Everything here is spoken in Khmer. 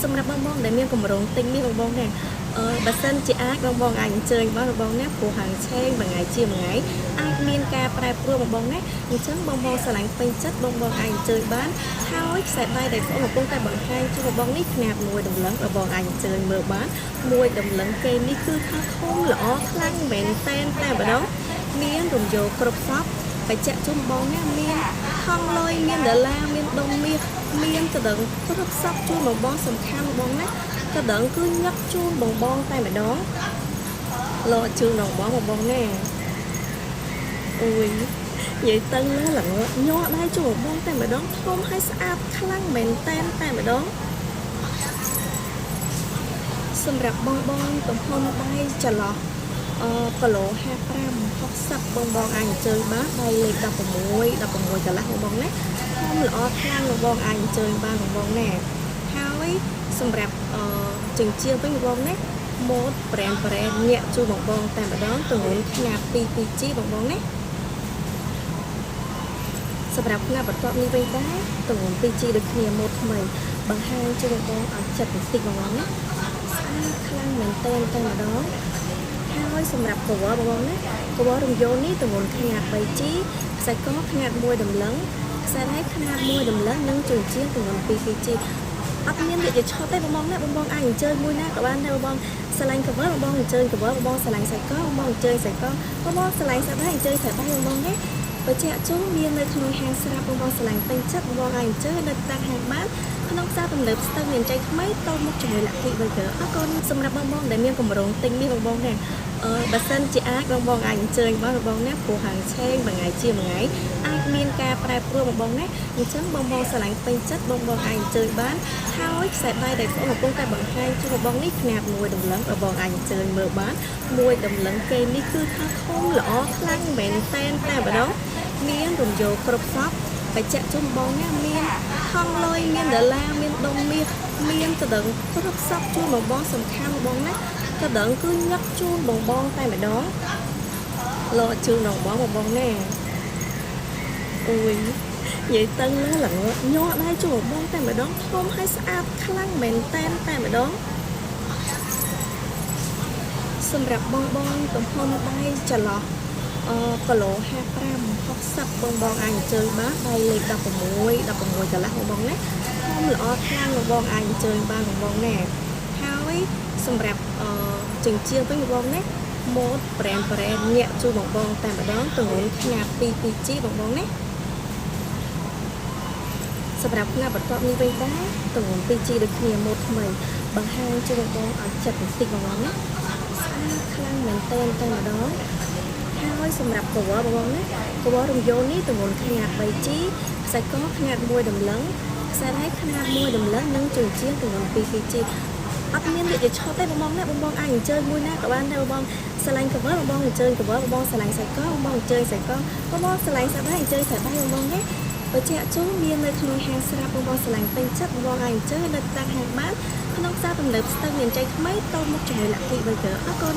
សម្រាប់បងដែលមានកម្រងទិញនេះបងណាបើសិនជាអាចបងអាចអញ្ជើញបងណាព្រោះហាងឆេងមួយថ្ងៃជាមួយថ្ងៃអាចមានការប្រែប្រួលបងណាអញ្ចឹងបងស្រឡាញ់ពេញចិត្តបងអាចអញ្ជើញបានហើយខ្សែដៃដែលបងកំពុងតែបង្ហាញជូនបងនេះຂະຫນាតមួយដំឡឹងបងអាចអញ្ជើញមើលបានមួយដំឡឹងគេនេះគឺថាធំល្អខ្លាំងមែនតែម្ដងមានរំយោលគ្រប់សពបច្ចៈជុំបងណាមានថងលុយមានដុល្លារមានដុំមាសមានកដឹងគ្រប់សពជូនបងសំខាន់បងណាកដឹងគឺញឹកជូនបងតែម្ដងលោជូនបងណាអូយនិយាយតឹងណាស់ឡើងញ័រដៃជូនបងតែម្ដងធំហើយស្អាតខ្លាំងមែនតែម្ដងសម្រាប់បងទំហំដៃចន្លោះគីឡូ55 60បងអាចអញ្ជើញបានដៃលេខ16កន្លះបងណាធំល្អខ្លាំងបងអាចអញ្ជើញបានបងណាហើយសម្រាប់ចិញ្ចៀនវិញបងណាម៉ូតប្រេនញាក់ជួយបងតែម្ដងទម្ងន់ຂະຫນាត 2G បងណាសម្រាប់ផ្នែកបន្ទាប់នេះវិញដែរទម្ងន់ 2G ដូចគ្នាម៉ូតថ្មីបង្ហាញជួយបងឲ្យចិត្តបន្តិចបងណាស្អាតខ្លាំងមែនតែម្ដងហើយសម្រាប់កវ៉ាបងណាកវ៉ារំយោលនេះទម្ងន់ຂະຫນាត 3G ខ្សែកខຂະຫນាត 1 ដំឡឹងខ្សែដៃຂະຫນាត 1 ដំឡឹងនិងចិញ្ចៀនទម្ងន់ 2G អត់មានviệcឆោតទេបងណាបងអាចអញ្ជើញមួយណាក៏បានដែរបងស្រឡាញ់កវ៉ាបងអញ្ជើញកវ៉ាបងស្រឡាញ់ខ្សែកបងអញ្ជើញខ្សែកបងស្រឡាញ់ខ្សែដៃអញ្ជើញខ្សែដៃបងណាបច្ចៈជុំមាននៅក្នុងហាងស្រាប់បងស្រឡាញ់ពេញចិត្តបងអាចអញ្ជើញនៅតាមហាងបានក្នុងផ្សារទំនើបស្ទឹងមានជ័យថ្មីតមកជាមួយលក្ខិ Burger អរគុណសម្រាប់បងដែលមានកម្រងទិញនេះបងណាបើសិនជាអាចបងអាចអញ្ជើញបងណាព្រោះហាងឆេងមួយថ្ងៃជាមួយថ្ងៃអាចមានការប្រែប្រួលបងណាអញ្ចឹងបងស្រឡាញ់ពេញចិត្តបងអាចអញ្ជើញបានហើយខ្សែដៃដែលបងកំពុងតែបង្ហាញជូនបងនេះຂະຫນាតមួយដំឡឹងបងអាចអញ្ជើញមើលបានមួយដំឡឹងគេនេះគឺថាធំល្អខ្លាំងមែនតែម្ដងមានរំយោលគ្រប់សពបច្ចៈជុំបងណាមានថងលុយមានដុល្លារមានដុំមាសមានកដឹងគ្រប់សពជូនបងសំខាន់បងណាកដឹងគឺញឹកជូនបងតែម្ដងលោជូនបងណាអូយនិយាយតឹងណាស់ឡើងញ័រដៃជូនបងតែម្ដងធំហើយស្អាតខ្លាំងមែនតែម្ដងសម្រាប់បងទំហំដៃចន្លោះគីឡូ55 60បងអាចអញ្ជើញបានដៃលេខ16កន្លះបងណាធំល្អខ្លាំងបងអាចអញ្ជើញបានបងណាហើយសម្រាប់ចិញ្ចៀនវិញបងណាម៉ូតប្រេនញាក់ជួយបងតែម្ដងទម្ងន់ຂະຫນាត 2G បងណាសម្រាប់ផ្នែកបន្ទាប់នេះវិញដែរទម្ងន់ 2G ដូចគ្នាម៉ូតថ្មីបង្ហាញជួយបងឲ្យចិត្តបន្តិចបងណាស្អាតខ្លាំងមែនតែម្ដងហើយសម្រាប់កវ៉ាបងណាកវ៉ារំយោលនេះទម្ងន់ຂະຫນាត 3G ខ្សែកຂະຫນាត 1 ដំឡឹងខ្សែដៃຂະຫນាត 1 ដំឡឹងនិងចិញ្ចៀនទម្ងន់ 2G អត់មានviệcឆោតទេបងណាបងអាចអញ្ជើញមួយណាក៏បានដែរបងស្រឡាញ់កវ៉ាបងអញ្ជើញកវ៉ាបងស្រឡាញ់ខ្សែកបងអញ្ជើញខ្សែកបងស្រឡាញ់ខ្សែដៃអញ្ជើញខ្សែដៃបងណាបច្ចៈជុំមាននៅក្នុងហាងស្រាប់បងស្រឡាញ់ពេញចិត្តបងអាចអញ្ជើញនៅតាមហាងបានក្នុងផ្សារទំនើបស្ទឹងមានជ័យថ្មីតមកជាមួយលក្ខិ Burger អរគុណ